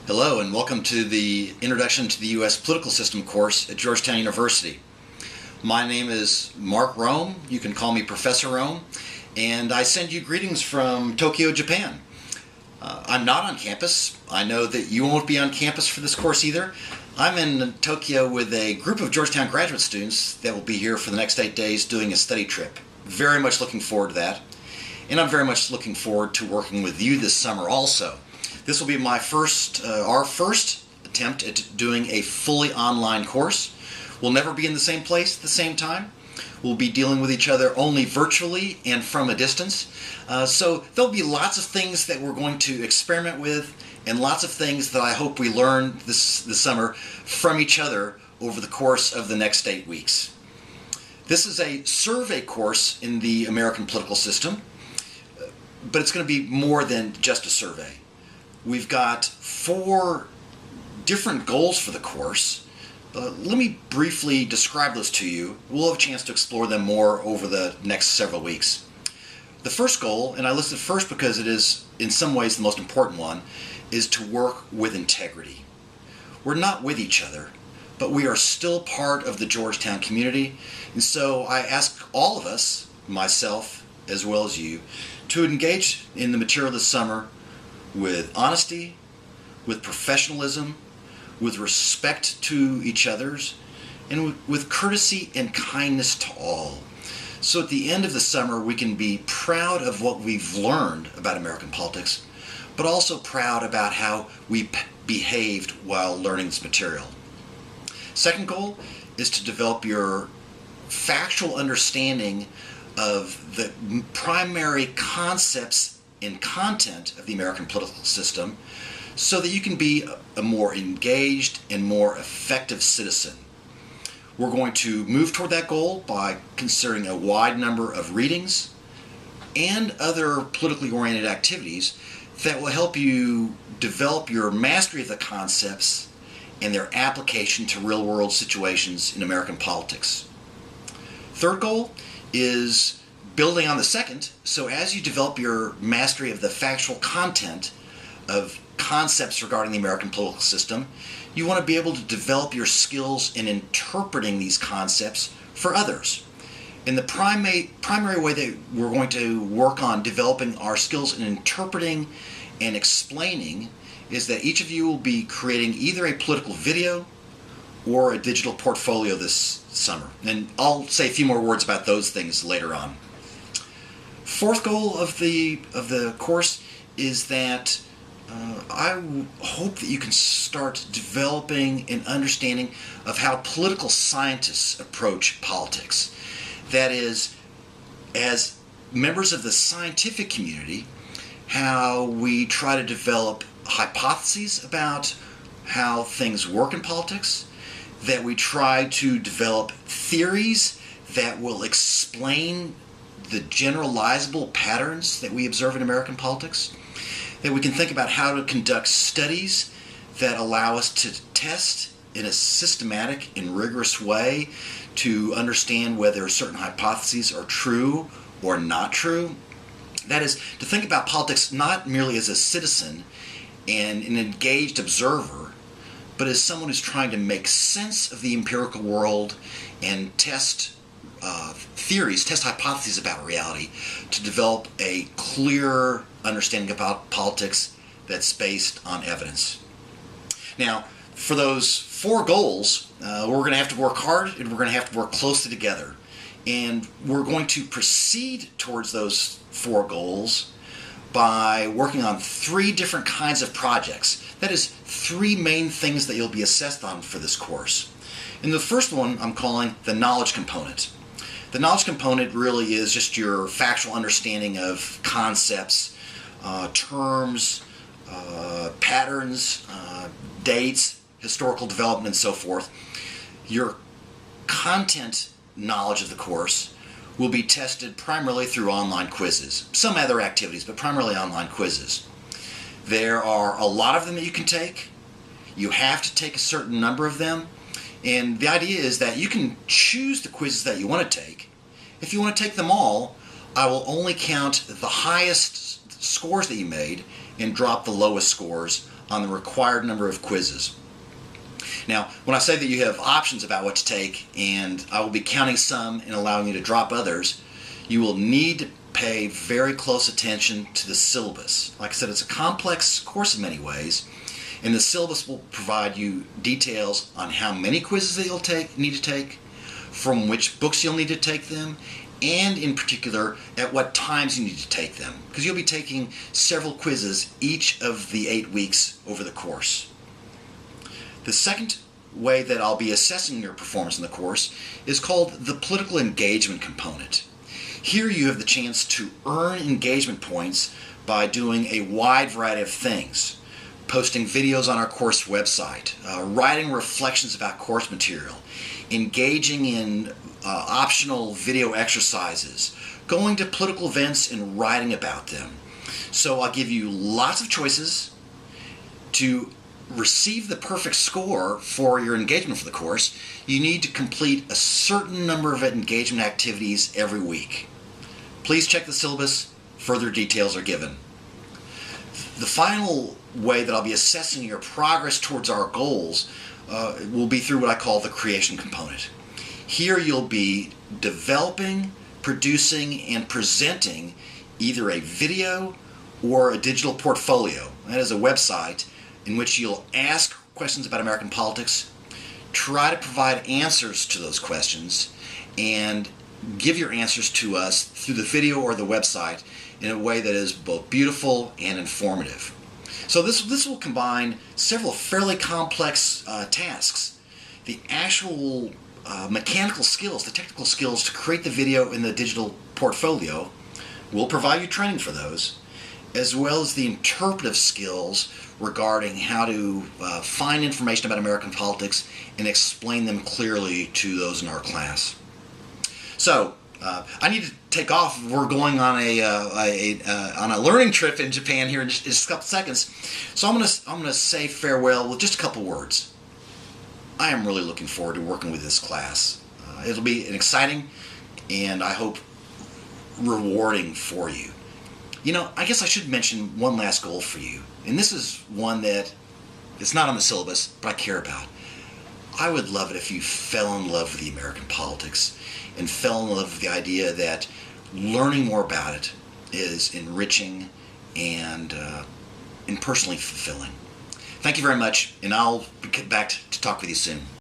Hello and welcome to the Introduction to the U.S. Political System course at Georgetown University. My name is Mark Rome. You can call me Professor Rome, and I send you greetings from Tokyo, Japan. I'm not on campus. I know that you won't be on campus for this course either. I'm in Tokyo with a group of Georgetown graduate students that will be here for the next 8 days doing a study trip. Very much looking forward to that. And I'm very much looking forward to working with you this summer also. This will be our first attempt at doing a fully online course. We'll never be in the same place at the same time. We'll be dealing with each other only virtually and from a distance. So there'll be lots of things that we're going to experiment with and lots of things that I hope we learn this summer from each other over the course of the next 8 weeks. This is a survey course in the American political system, but it's going to be more than just a survey. We've got 4 different goals for the course. Let me briefly describe those to you. We'll have a chance to explore them more over the next several weeks. The first goal, and I listed first because it is in some ways the most important one, is to work with integrity. We're not with each other, but we are still part of the Georgetown community, and so I ask all of us, myself as well as you, to engage in the material this summer with honesty, with professionalism, with respect to each other's, and with courtesy and kindness to all. So at the end of the summer, we can be proud of what we've learned about American politics, but also proud about how we behaved while learning this material. Second goal is to develop your factual understanding of the primary concepts and content of the American political system so that you can be a more engaged and more effective citizen. We're going to move toward that goal by considering a wide number of readings and other politically oriented activities that will help you develop your mastery of the concepts and their application to real-world situations in American politics. Third goal is building on the second, so as you develop your mastery of the factual content of concepts regarding the American political system, you want to be able to develop your skills in interpreting these concepts for others. And the primary way that we're going to work on developing our skills in interpreting and explaining is that each of you will be creating either a political video or a digital portfolio this summer. And I'll say a few more words about those things later on. Fourth goal of the course is that I hope that you can start developing an understanding of how political scientists approach politics. That is, as members of the scientific community, how we try to develop hypotheses about how things work in politics, that we try to develop theories that will explain the generalizable patterns that we observe in American politics, that we can think about how to conduct studies that allow us to test in a systematic and rigorous way to understand whether certain hypotheses are true or not true. That is, to think about politics not merely as a citizen and an engaged observer, but as someone who's trying to make sense of the empirical world and test theories, test hypotheses about reality to develop a clear understanding about politics that's based on evidence. Now, for those 4 goals, we're going to have to work hard and we're going to have to work closely together. And we're going to proceed towards those 4 goals by working on 3 different kinds of projects. That is 3 main things that you'll be assessed on for this course. And the first one I'm calling the knowledge component. The knowledge component really is just your factual understanding of concepts, terms, patterns, dates, historical development, and so forth. Your content knowledge of the course will be tested primarily through online quizzes. Some other activities, but primarily online quizzes. There are a lot of them that you can take. You have to take a certain number of them. And the idea is that you can choose the quizzes that you want to take. If you want to take them all, I will only count the highest scores that you made and drop the lowest scores on the required number of quizzes. Now, when I say that you have options about what to take, and I will be counting some and allowing you to drop others, you will need to pay very close attention to the syllabus. Like I said, it's a complex course in many ways, and the syllabus will provide you details on how many quizzes that you'll need to take, from which books you'll need to take them, and in particular at what times you need to take them, because you'll be taking several quizzes each of the 8 weeks over the course. The second way that I'll be assessing your performance in the course is called the political engagement component. Here you have the chance to earn engagement points by doing a wide variety of things: posting videos on our course website, writing reflections about course material, engaging in optional video exercises, going to political events and writing about them. So I'll give you lots of choices. To receive the perfect score for your engagement for the course, you need to complete a certain number of engagement activities every week. Please check the syllabus. Further details are given. The final way that I'll be assessing your progress towards our goals will be through what I call the creation component. Here you'll be developing, producing, and presenting either a video or a digital portfolio. That is a website in which you'll ask questions about American politics, try to provide answers to those questions, and give your answers to us through the video or the website in a way that is both beautiful and informative. So this will combine several fairly complex tasks. The actual mechanical skills, the technical skills to create the video in the digital portfolio, we'll provide you training for those, as well as the interpretive skills regarding how to find information about American politics and explain them clearly to those in our class. So I need to take off. We're going on a learning trip in Japan here in just a couple seconds. So I'm gonna say farewell with just a couple words. I am really looking forward to working with this class. It'll be an exciting and I hope rewarding for you. You know, I guess I should mention one last goal for you, and this is one that it's not on the syllabus, but I care about. I would love it if you fell in love with the American politics and fell in love with the idea that learning more about it is enriching and personally fulfilling. Thank you very much, and I'll get back to talk with you soon.